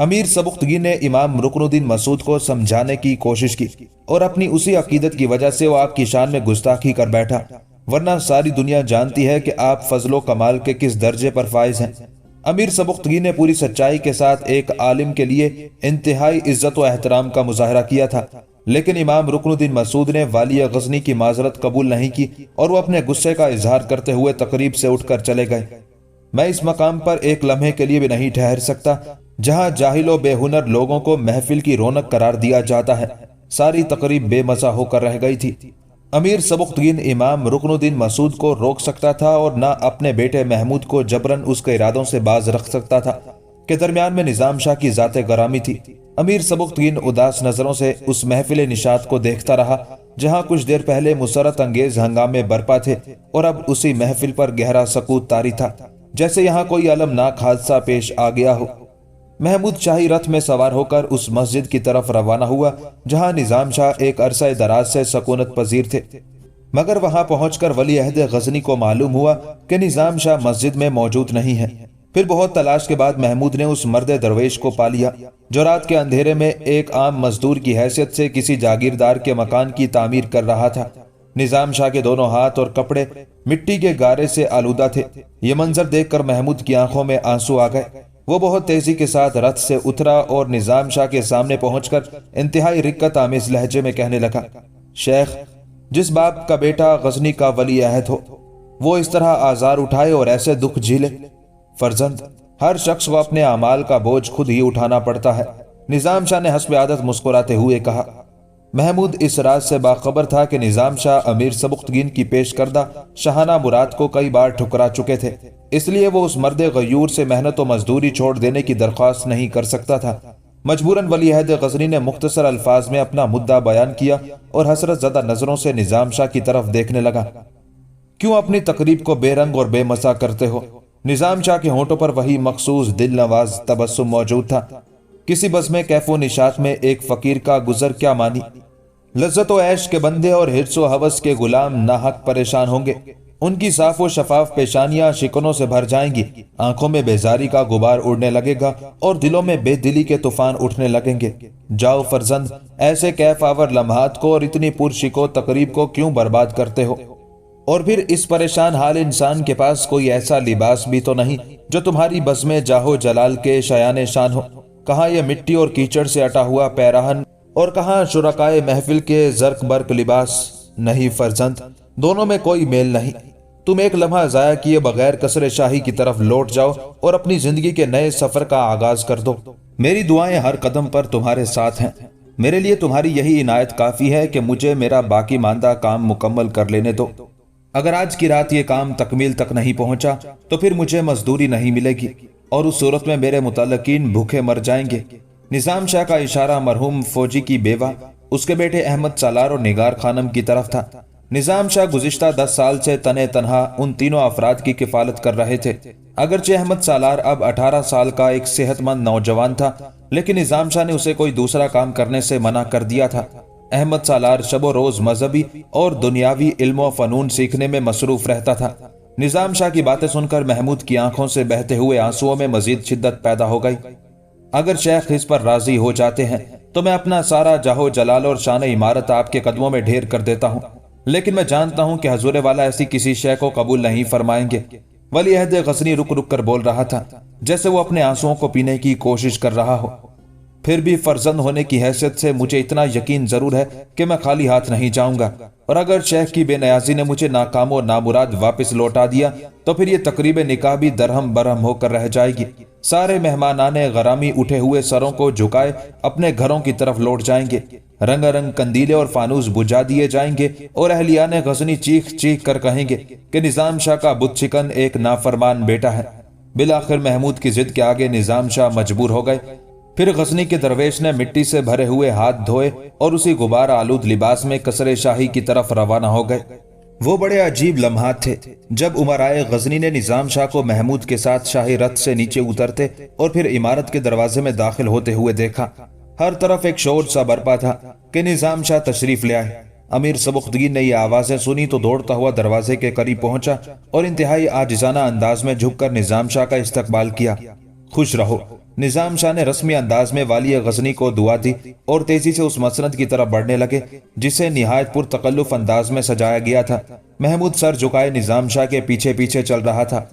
امیر سبکتگین نے امام رکن الدین مسعود کو سمجھانے کی کوشش کی اور اپنی اسی عقیدت کی وجہ سے وہ آپ کی شان میں گستاخی کر بیٹھا، ورنہ ساری دنیا جانتی ہے کہ آپ فضل و کمال کے کس درجے پر فائز ہیں۔ امیر سبکتگین نے پوری سچائی کے ساتھ ایک عالم کے لیے انتہائی عزت و احترام کا مظاہرہ کیا تھا، لیکن امام رکن الدین مسعود نے والی غزنی کی معذرت قبول نہیں کی اور وہ اپنے غصے کا اظہار کرتے ہوئے تقریب سے اٹھ کر چلے گئے۔ میں اس مقام پر ایک لمحے کے لیے بھی نہیں ٹھہر سکتا جہاں جاہل و بے ہنر لوگوں کو محفل کی رونق قرار دیا جاتا ہے۔ ساری تقریب بے مزہ ہو کر رہ گئی تھی۔ امیر سبکتگین امام رکن الدین مسعود کو روک سکتا تھا اور نہ اپنے بیٹے محمود کو جبرن اس کے ارادوں سے باز رکھ سکتا تھا کہ درمیان میں نظام شاہ کی ذات گرامی تھی۔ امیر سبکتگین اداس نظروں سے اس محفل نشاط کو دیکھتا رہا جہاں کچھ دیر پہلے مسرت انگیز ہنگامے برپا تھے اور اب اسی محفل پر گہرا سکوت طاری تھا، جیسے یہاں کوئی المناک حادثہ پیش آ گیا ہو۔ محمود شاہی رتھ میں سوار ہو کر اس مسجد کی طرف روانہ ہوا جہاں نظام شاہ ایک عرصہ دراز سے سکونت پذیر تھے، مگر وہاں پہنچ کر ولی عہد غزنی کو معلوم ہوا کہ نظام شاہ مسجد میں موجود نہیں ہے۔ پھر بہت تلاش کے بعد محمود نے اس مرد درویش کو پا لیا جو رات کے اندھیرے میں ایک عام مزدور کی حیثیت سے کسی جاگیردار کے مکان کی تعمیر کر رہا تھا۔ نظام شاہ کے دونوں ہاتھ اور کپڑے مٹی کے گارے سے آلودہ تھے۔ یہ منظر دیکھ کر محمود کی آنکھوں میں آنسو آ گئے۔ وہ بہت تیزی کے ساتھ رتھ سے اترا اور نظام شاہ کے سامنے پہنچ کر انتہائی رقت آمیز لہجے میں کہنے لگا، شیخ، جس باپ کا بیٹا غزنی کا ولی عہد ہو وہ اس طرح آزار اٹھائے اور ایسے دکھ جھیلے؟ فرزند، ہر شخص کو اپنے اعمال کا بوجھ خود ہی اٹھانا پڑتا ہے۔ نظام شاہ نے حسب عادت مسکراتے ہوئے کہا۔ محمود اس راز سے باخبر تھا کہ نظام شاہ امیر سبکتگین کی پیش کردہ شاہانہ مراد کو کئی بار ٹھکرا چکے تھے، اس لیے وہ اس مرد غیور سے محنت و مزدوری چھوڑ دینے کی درخواست نہیں کر سکتا تھا۔ مجبوراً ولی عہد غزنی نے مختصر الفاظ میں اپنا مدعا بیان کیا اور حسرت زدہ نظروں سے نظام شاہ کی طرف دیکھنے لگا۔ کیوں اپنی تقریب کو بے رنگ اور بے مزہ کرتے ہو؟ نظام شاہ کے ہونٹوں پر وہی مخصوص دل نواز تبسم موجود تھا۔ کسی بزم کیف و نشاط میں ایک فقیر کا گزر کیا مانی؟ لذت و عیش کے بندے اور حرص و ہوس کے غلام ناحق پریشان ہوں گے۔ ان کی صاف و شفاف پیشانیاں شکنوں سے بھر جائیں گی، آنکھوں میں بیزاری کا غبار اڑنے لگے گا اور دلوں میں بے دلی کے طوفان اٹھنے لگیں گے۔ جاؤ فرزند، ایسے کیف آور لمحات کو اور اتنی پرشکو تقریب کو کیوں برباد کرتے ہو؟ اور پھر اس پریشان حال انسان کے پاس کوئی ایسا لباس بھی تو نہیں جو تمہاری بزم جاہو جلال کے شایان شان ہو۔ کہاں یہ مٹی اور کیچڑ سے اٹا ہوا پیراہن اور کہاں شرکائے محفل کے زرق برق لباس؟ نہیں فرزند، دونوں میں کوئی میل نہیں۔ تم ایک لمحہ ضائع کیے بغیر قصر شاہی کی طرف لوٹ جاؤ اور اپنی زندگی کے نئے سفر کا آغاز کر دو۔ میری دعائیں ہر قدم پر تمہارے ساتھ ہیں۔ میرے لیے تمہاری یہی عنایت کافی ہے کہ مجھے میرا باقی ماندہ کام مکمل کر لینے دو۔ اگر آج کی رات یہ کام تکمیل تک نہیں پہنچا تو پھر مجھے مزدوری نہیں ملے گی اور اس صورت میں میرے متعلقین بھوکے مر جائیں گے۔ نظام شاہ کا اشارہ مرحوم فوجی کی بیوہ، اس کے بیٹے احمد سالار اور نگار خانم کی طرف تھا۔ نظام شاہ گزشتہ 10 سال سے تنہ تنہا ان تینوں افراد کی کفالت کر رہے تھے۔ اگرچہ احمد سالار اب 18 سال کا ایک صحت مند نوجوان تھا، لیکن نظام شاہ نے اسے کوئی دوسرا کام کرنے سے منع کر دیا تھا۔ احمد سالار شب و روز مذہبی اور دنیاوی علم و فنون سیکھنے میں مصروف رہتا تھا۔ نظام شاہ کی باتیں سن کر محمود کی آنکھوں سے بہتے ہوئے آنسوؤں میں مزید شدت پیدا ہو گئی۔ اگر شیخ اس پر راضی ہو جاتے ہیں تو میں اپنا سارا جاہو جلال اور شان عمارت آپ کے قدموں میں ڈھیر کر دیتا ہوں، لیکن میں جانتا ہوں کہ حضور والا ایسی کسی شے کو قبول نہیں فرمائیں گے۔ ولی عہد غزنی رک رک کر بول رہا تھا جیسے وہ اپنے آنسوؤں کو پینے کی کوشش کر رہا ہو۔ پھر بھی فرزند ہونے کی حیثیت سے مجھے اتنا یقین ضرور ہے کہ میں خالی ہاتھ نہیں جاؤں گا، اور اگر شیخ کی بے نیازی نے مجھے ناکام و نامراد واپس لوٹا دیا تو پھر یہ تقریب نکاح بھی درہم برہم ہو کر رہ جائے گی۔ سارے مہمانان غرامی اٹھے ہوئے سروں کو جھکائے اپنے گھروں کی طرف لوٹ جائیں گے، رنگ رنگ کندیلے اور فانوس بجھا دیے جائیں گے اور اہلیان غزنی چیخ چیخ کر کہیں گے کہ نظام شاہ کا بت شکن ایک نافرمان بیٹا ہے۔ بالآخر محمود کی ضد کے آگے نظام شاہ مجبور ہو گئے۔ پھر غزنی کے درویش نے مٹی سے بھرے ہوئے ہاتھ دھوئے اور اسی غبار آلود لباس میں قصر شاہی کی طرف روانہ ہو گئے۔ وہ بڑے عجیب لمحات تھے جب امرائے غزنی نے نظام شاہ کو محمود کے ساتھ شاہی رتھ سے نیچے اترتے اور پھر عمارت کے دروازے میں داخل ہوتے ہوئے دیکھا۔ ہر طرف ایک شور سا برپا تھا کہ نظام شاہ تشریف لے آئے۔ امیر سبکتگین نے یہ آوازیں سنی تو دوڑتا ہوا دروازے کے قریب پہنچا اور انتہائی عاجزانہ انداز میں جھک کر نظام شاہ کا استقبال کیا۔ خوش رہو۔ نظام شاہ نے رسمی انداز میں والی غزنی کو دعا دی اور تیزی سے اس مسند کی طرف بڑھنے لگے جسے نہایت پر تکلف انداز میں سجایا گیا تھا۔ محمود سر جھکائے نظام شاہ کے پیچھے پیچھے چل رہا تھا۔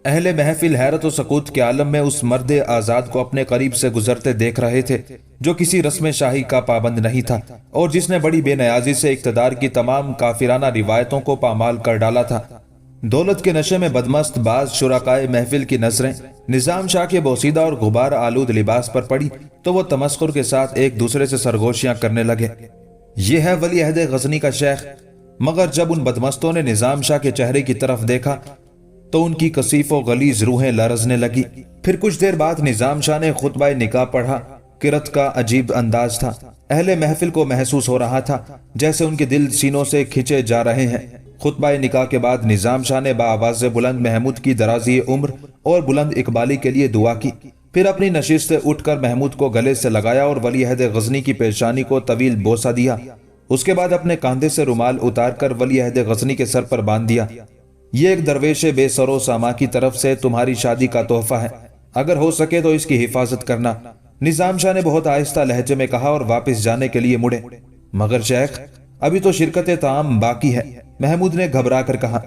اہل محفل حیرت و سکوت کے عالم میں اس مرد آزاد کو اپنے قریب سے گزرتے دیکھ رہے تھے جو کسی رسم شاہی کا پابند نہیں تھا اور جس نے بڑی بے نیازی سے اقتدار کی تمام کافرانہ روایتوں کو پامال کر ڈالا تھا۔ دولت کے نشے میں بدمست بعض شرکائے محفل کی نظریں نظام شاہ کے بوسیدہ اور غبار آلود لباس پر پڑی تو وہ تمسخر کے ساتھ ایک دوسرے سے سرگوشیاں کرنے لگے۔ یہ ہے ولی عہد غزنی کا شیخ۔ مگر جب ان بدمستوں نے نظام شاہ کے چہرے کی طرف دیکھا تو ان کی کثیف و غلیظ روحیں لرزنے لگی۔ پھر کچھ دیر بعد نظام شاہ نے خطبہ نکاح پڑھا۔ قرأت کا عجیب انداز تھا۔ اہل محفل کو محسوس ہو رہا تھا جیسے ان کے دل سینوں سے کھچے جا رہے ہیں۔ خطبہ نکاح کے بعد نظام شاہ نے بآواز بلند محمود کی درازی عمر اور بلند اقبالی کے لیے دعا کی، پھر اپنی نشست سے اٹھ کر محمود کو گلے سے لگایا اور ولی عہد غزنی کی پیشانی کو طویل بوسہ دیا۔ اس کے بعد اپنے کاندھے سے رومال اتار کر ولی عہد غزنی کے سر پر باندھ دیا۔ یہ ایک درویش بے سر و ساما کی طرف سے تمہاری شادی کا تحفہ ہے، اگر ہو سکے تو اس کی حفاظت کرنا، نظام شاہ نے بہت آہستہ لہجے میں کہا اور واپس جانے کے لیے مڑے۔ مگر شیخ ابھی تو شرکت طعام باقی ہے، محمود نے گھبرا کر کہا۔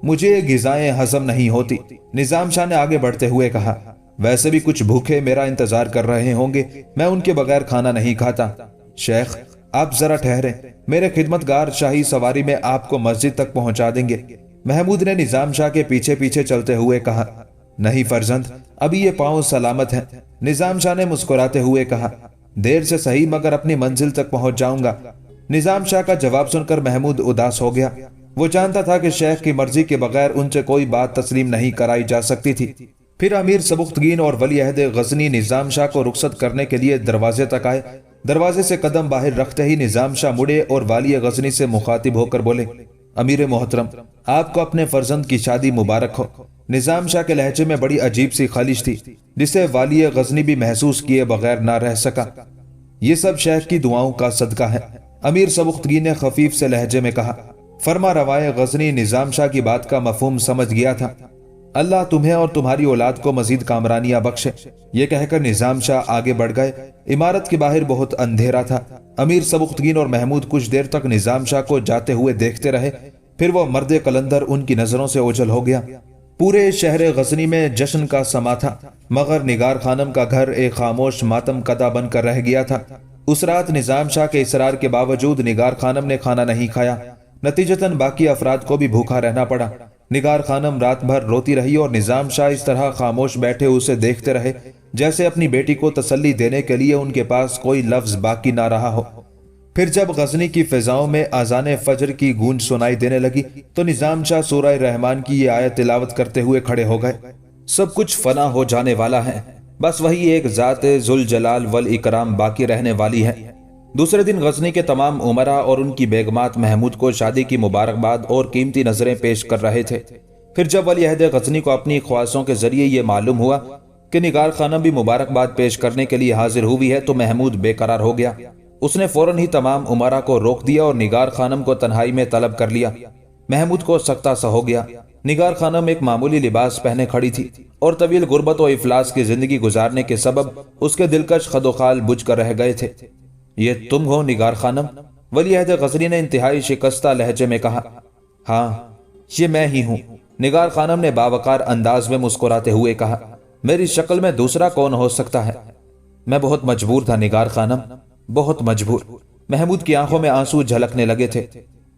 مجھے غذائیں ہضم نہیں ہوتی، نظام شاہ نے آگے بڑھتے ہوئے کہا۔ ویسے بھی کچھ بھوکے میرا انتظار کر رہے ہوں گے، میں ان کے بغیر کھانا نہیں کھاتا۔ شیخ آپ ذرا ٹھہریں، میرے خدمتگار شاہی سواری میں آپ کو مسجد تک پہنچا دیں گے، محمود نے نظام شاہ کے پیچھے پیچھے چلتے ہوئے کہا۔ نہیں فرزند، ابھی یہ پاؤں سلامت ہیں، نظام شاہ نے مسکراتے ہوئے کہا۔ دیر سے صحیح مگر اپنی منزل تک پہنچ جاؤں گا۔ نظام شاہ کا جواب سن کر محمود اداس ہو گیا۔ وہ جانتا تھا کہ شیخ کی مرضی کے بغیر ان سے کوئی بات تسلیم نہیں کرائی جا سکتی تھی۔ پھر امیر سبکتگین اور ولی عہد غزنی نظام شاہ کو رخصت کرنے کے لیے دروازے تک آئے۔ دروازے سے قدم باہر رکھتے ہی نظام شاہ مڑے اور والی غزنی سے مخاطب ہو کر بولے، امیر محترم، آپ کو اپنے فرزند کی شادی مبارک ہو۔ نظام شاہ کے لہجے میں بڑی عجیب سی خلش تھی جسے والی غزنی بھی محسوس کیے بغیر نہ رہ سکا۔ یہ سب شیخ کی دعاؤں کا صدقہ ہے، امیر سبکتگین نے خفیف سے لہجے میں کہا۔ فرما روائے غزنی نظام شاہ کی بات کا مفہوم سمجھ گیا تھا۔ اللہ تمہیں اور تمہاری اولاد کو مزید کامرانیاں بخشے، یہ کہہ کر نظام شاہ آگے بڑھ گئے۔ عمارت کے باہر بہت اندھیرا تھا۔ امیر سبکتگین اور محمود کچھ دیر تک نظام شاہ کو جاتے ہوئے دیکھتے رہے، پھر وہ مرد قلندر ان کی نظروں سے اوجھل ہو گیا۔ پورے شہر غزنی میں جشن کا سما تھا، مگر نگار خانم کا گھر ایک خاموش ماتم کدہ بن کر رہ گیا تھا۔ اس رات نظام شاہ کے اصرار کے باوجود نگار خانم نے کھانا نہیں کھایا، نتیجتاً باقی افراد کو بھی بھوکا رہنا پڑا۔ نگار خانم رات بھر روتی رہی اور نظام شاہ اس طرح خاموش بیٹھے اسے دیکھتے رہے جیسے اپنی بیٹی کو تسلی دینے کے لیے ان کے پاس کوئی لفظ باقی نہ رہا ہو۔ پھر جب غزنی کی فضاؤں میں اذان فجر کی گونج سنائی دینے لگی تو نظام شاہ سورہ رحمان کی یہ آیت تلاوت کرتے ہوئے کھڑے ہو گئے۔ سب کچھ فنا ہو جانے والا ہے، بس وہی ایک ذات ذوالجلال والاکرام باقی رہنے والی ہے۔ دوسرے دن غزنی کے تمام امراء اور ان کی بیگمات محمود کو شادی کی مبارکباد اور قیمتی نظریں پیش کر رہے تھے۔ پھر جب ولی عہد غزنی کو اپنی خواصوں کے ذریعے یہ معلوم ہوا کہ نگار خانم بھی مبارکباد پیش کرنے کے لیے حاضر ہوئی ہے تو محمود بے قرار ہو گیا۔ اس نے فوراً ہی تمام امراء کو روک دیا اور نگار خانم کو تنہائی میں طلب کر لیا۔ محمود کو سکتہ سا ہو گیا۔ نگار خانم ایک معمولی لباس پہنے کھڑی تھی اور طویل غربت و افلاس کی زندگی گزارنے کے سبب اس کے دلکش خد و خال بجھ کر رہ گئے تھے۔ یہ تم ہو نگار خانم؟ ولی عہد غزنی نے انتہائی شکستہ لہجے میں کہا۔ ہاں یہ میں ہی ہوں، نگار خانم نے باوقار انداز میں مسکراتے ہوئے کہا۔ میری شکل میں دوسرا کون ہو سکتا ہے؟ میں بہت مجبور تھا نگار خانم، بہت مجبور۔ محمود کی آنکھوں میں آنسو جھلکنے لگے تھے۔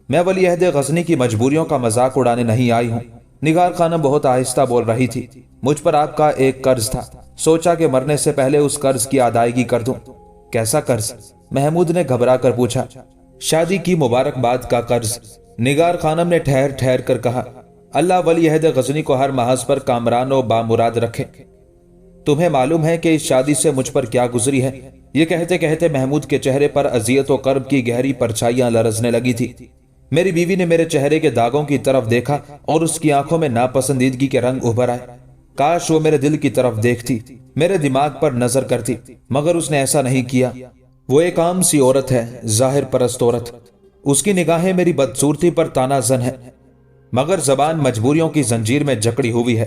میں ولی عہد غزنی کی مجبوریوں کا مذاق اڑانے نہیں آئی ہوں، نگار خانم بہت آہستہ بول رہی تھی۔ مجھ پر آپ کا ایک قرض تھا، سوچا کہ مرنے سے پہلے اس قرض کی ادائیگی کر دوں۔ کیسا قرض؟ محمود نے گھبرا کر پوچھا۔ شادی کی مبارکباد کا قرض، نگار خانم نے ٹھہر ٹھہر کر کہا۔ اللہ ولی عہد غزنی کو ہر محض پر کامران و بامراد رکھے۔ تمہیں معلوم ہے کہ اس شادی سے مجھ پر کیا گزری ہے؟ یہ کہتے کہتے محمود کے چہرے پر اذیت و کرب کی گہری پرچھائیاں لرزنے لگی تھی۔ میری بیوی نے میرے چہرے کے داغوں کی طرف دیکھا اور اس کی آنکھوں میں ناپسندیدگی کے رنگ ابھر آئے۔ کاش وہ میرے دل کی طرف دیکھتی، میرے دماغ پر نظر کرتی، مگر اس نے ایسا نہیں کیا۔ وہ ایک عام سی عورت ہے، ظاہر پرست عورت۔ اس کی نگاہیں میری بدصورتی پر تانا زن ہے، مگر زبان مجبوریوں کی زنجیر میں جکڑی ہوئی ہے۔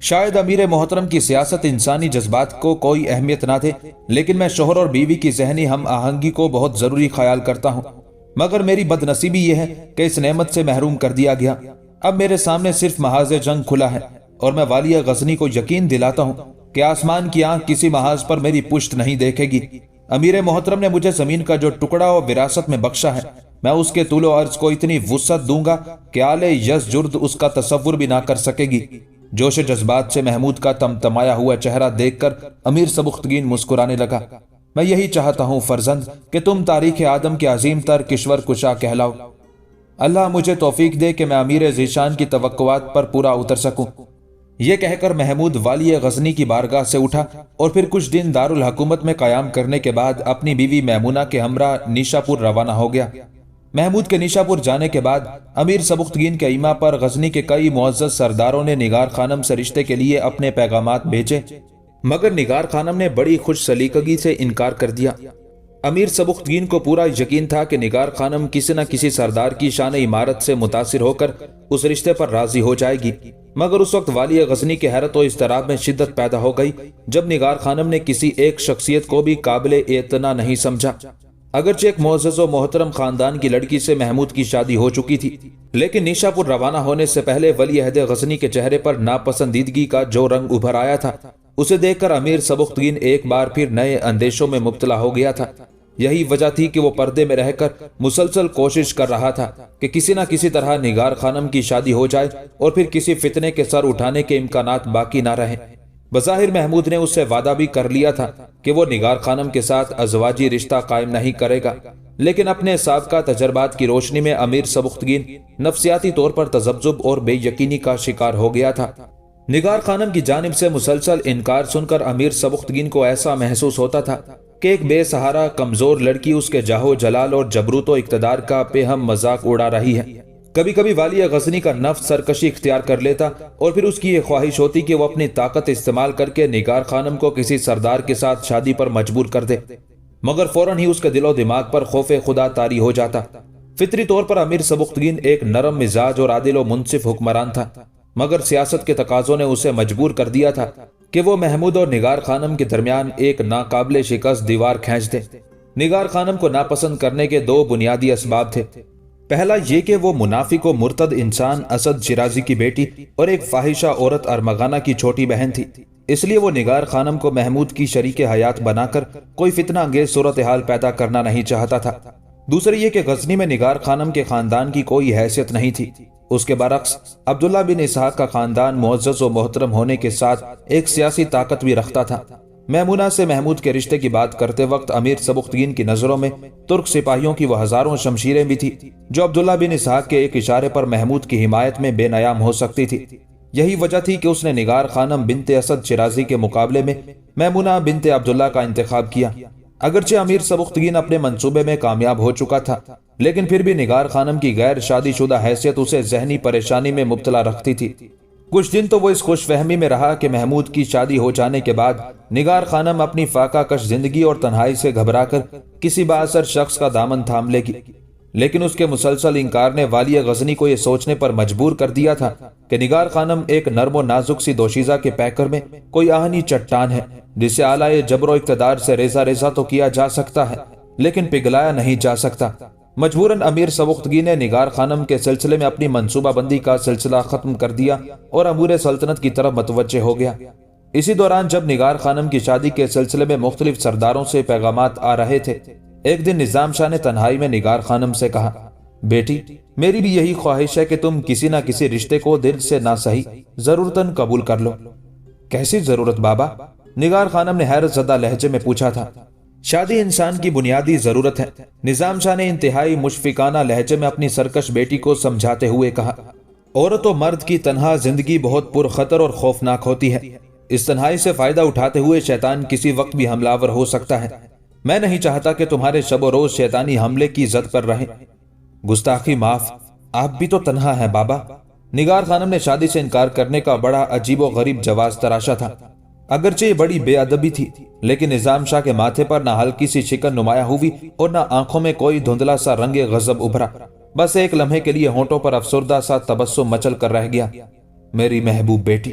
شاید امیر محترم کی سیاست انسانی جذبات کو کوئی اہمیت نہ دے، لیکن میں شوہر اور بیوی کی ذہنی ہم آہنگی کو بہت ضروری خیال کرتا ہوں، مگر میری بد نصیبی یہ ہے کہ اس نعمت سے محروم کر دیا گیا۔ اب میرے سامنے صرف محاذ جنگ کھلا ہے، اور میں والیہ غزنی کو یقین دلاتا ہوں کہ آسمان کی آنکھ کسی محاذ پر میری پشت نہیں دیکھے گی۔ امیر محترم نے مجھے زمین کا جو ٹکڑا اور وراثت میں بخشا ہے، میں اس کے طول و عرض کو اتنی وسعت دوں گا کہ آل یزجرد اس کا تصور بھی نہ کر سکے گی۔ جوش جذبات سے محمود کا تمتمایا ہوا چہرہ دیکھ کر امیر سبکتگین مسکرانے لگا۔ میں یہی چاہتا ہوں فرزند کہ تم تاریخ آدم کے عظیم تر کشور کشا کہلاؤ۔ اللہ مجھے توفیق دے کہ میں امیر ذیشان کی توقعات پر پورا اتر سکوں۔ یہ کہہ کر محمود والی غزنی کی بارگاہ سے اٹھا اور پھر کچھ دن دارالحکومت میں قیام کرنے کے بعد اپنی بیوی میمونہ کے ہمراہ نیشا پور روانہ ہو گیا۔ محمود کے نیشا پور جانے کے بعد امیر سبکتگین کے ایما پر غزنی کے کئی معزز سرداروں نے نگار خانم سے رشتے کے لیے اپنے پیغامات بھیجے، مگر نگار خانم نے بڑی خوش سلیقگی سے انکار کر دیا۔ امیر سبکتگین کو پورا یقین تھا کہ نگار خانم کسی نہ کسی سردار کی شان عمارت سے متاثر ہو کر اس رشتے پر راضی ہو جائے گی، مگر اس وقت والی غزنی کے حیرت و اضطراب میں شدت پیدا ہو گئی جب نگار خانم نے کسی ایک شخصیت کو بھی قابل اعتنا نہیں سمجھا۔ اگرچہ ایک معزز و محترم خاندان کی لڑکی سے محمود کی شادی ہو چکی تھی، لیکن نیشا پور روانہ ہونے سے پہلے ولی عہد غزنی کے چہرے پر ناپسندیدگی کا جو رنگ ابھر آیا تھا، اسے دیکھ کر امیر سبکتگین ایک بار پھر نئے اندیشوں میں مبتلا ہو گیا تھا۔ یہی وجہ تھی کہ وہ پردے میں رہ کر مسلسل کوشش کر رہا تھا کہ کسی نہ کسی طرح نگار خانم کی شادی ہو جائے اور پھر کسی فتنے کے سر اٹھانے کے امکانات باقی نہ رہیں۔ بظاہر محمود نے اس سے وعدہ بھی کر لیا تھا کہ وہ نگار خانم کے ساتھ ازواجی رشتہ قائم نہیں کرے گا، لیکن اپنے سابقہ تجربات کی روشنی میں امیر سبکتگین نفسیاتی طور پر تذبذب اور بے یقینی کا شکار ہو گیا تھا۔ نگار خانم کی جانب سے مسلسل انکار سن کر امیر سبکتگین کو ایسا محسوس ہوتا تھا کہ ایک بے سہارا کمزور لڑکی اس کے جاہو جلال اور جبروت و اقتدار کا بے ہم مذاق اڑا رہی ہے۔ کبھی کبھی والی غزنی کا نفس سرکشی اختیار کر لیتا اور پھر اس کی یہ خواہش ہوتی کہ وہ اپنی طاقت استعمال کر کے نگار خانم کو کسی سردار کے ساتھ شادی پر مجبور کر دے، مگر فوراً ہی اس کے دل و دماغ پر خوف خدا طاری ہو جاتا۔ فطری طور پر امیر سبکتگین ایک نرم مزاج اور عادل و منصف حکمران تھا، مگر سیاست کے تقاضوں نے اسے مجبور کر دیا تھا کہ وہ محمود اور نگار خانم کے درمیان ایک ناقابل شکست دیوار کھینچ دے۔ نگار خانم کو ناپسند کرنے کے دو بنیادی اسباب تھے۔ پہلا یہ کہ وہ منافق و مرتد انسان اسد شیرازی کی بیٹی اور ایک فاحشہ عورت ارمغانہ کی چھوٹی بہن تھی، اس لیے وہ نگار خانم کو محمود کی شریک حیات بنا کر کوئی فتنہ انگیز صورتحال پیدا کرنا نہیں چاہتا تھا۔ دوسری یہ کہ غزنی میں نگار خانم کے خاندان کی کوئی حیثیت نہیں تھی۔ اس کے برعکس عبداللہ بن اسحاق کا خاندان معزز و محترم ہونے کے ساتھ ایک سیاسی طاقت بھی رکھتا تھا۔ میمونہ سے محمود کے رشتے کی بات کرتے وقت امیر سبکتگین کی نظروں میں ترک سپاہیوں کی وہ ہزاروں شمشیریں بھی تھی جو عبداللہ بن اسحاق کے ایک اشارے پر محمود کی حمایت میں بے نیام ہو سکتی تھی۔ یہی وجہ تھی کہ اس نے نگار خانم بنت اسد شیرازی کے مقابلے میں میمونہ بنت عبداللہ کا انتخاب کیا۔ اگرچہ امیر سبکتگین اپنے منصوبے میں کامیاب ہو چکا تھا، لیکن پھر بھی نگار خانم کی غیر شادی شدہ حیثیت اسے ذہنی پریشانی میں مبتلا رکھتی تھی۔ کچھ دن تو وہ اس خوش فہمی میں رہا کہ محمود کی شادی ہو جانے کے بعد نگار خانم اپنی فاقہ کش زندگی اور تنہائی سے گھبرا کر کسی بااثر شخص کا دامن تھام لے گی، لیکن اس کے مسلسل انکار نے والی غزنی کو یہ سوچنے پر مجبور کر دیا تھا کہ نگار خانم ایک نرم و نازک سی دوشیزہ کے پیکر میں کوئی آہنی چٹان ہے جسے آلائے جبر و اقتدار سے ریزہ ریزہ تو کیا جا سکتا ہے لیکن پگھلایا نہیں جا سکتا۔ مجبوراً امیر سبکتگین نے نگار خانم کے سلسلے میں اپنی منصوبہ بندی کا سلسلہ ختم کر دیا اور امور سلطنت کی طرف متوجہ ہو گیا۔ اسی دوران جب نگار خانم کی شادی کے سلسلے میں مختلف سرداروں سے پیغامات آ رہے تھے، ایک دن نظام شاہ نے تنہائی میں نگار خانم سے کہا، بیٹی میری بھی یہی خواہش ہے کہ تم کسی نہ کسی رشتے کو دل سے نہ سہی ضرورتاً قبول کر لو۔ کیسی ضرورت بابا؟ نگار خانم نے حیرت زدہ لہجے میں پوچھا تھا۔ شادی انسان کی بنیادی ضرورت ہے، نظام شاہ نے انتہائی مشفقانہ لہجے میں اپنی سرکش بیٹی کو سمجھاتے ہوئے کہا۔ عورت و مرد کی تنہا زندگی بہت پرخطر اور خوفناک ہوتی ہے۔ اس تنہائی سے فائدہ اٹھاتے ہوئے شیطان کسی وقت بھی حملہ آور ہو سکتا ہے۔ میں نہیں چاہتا کہ تمہارے شب و روز شیطانی حملے کی زد پر رہیں۔ گستاخی معاف، آپ بھی تو تنہا ہیں بابا۔ نگار خانم نے شادی سے انکار کرنے کا بڑا عجیب و غریب جواز تراشا تھا۔ اگرچہ یہ بڑی بے ادبی تھی، لیکن نظام شاہ کے ماتھے پر نہ ہلکی سی شکن نمایاں ہوئی اور نہ آنکھوں میں کوئی دھندلا سا رنگ غضب ابھرا۔ بس ایک لمحے کے لیے ہونٹوں پر افسردہ سا تبسم مچل کر رہ گیا۔ میری محبوب بیٹی،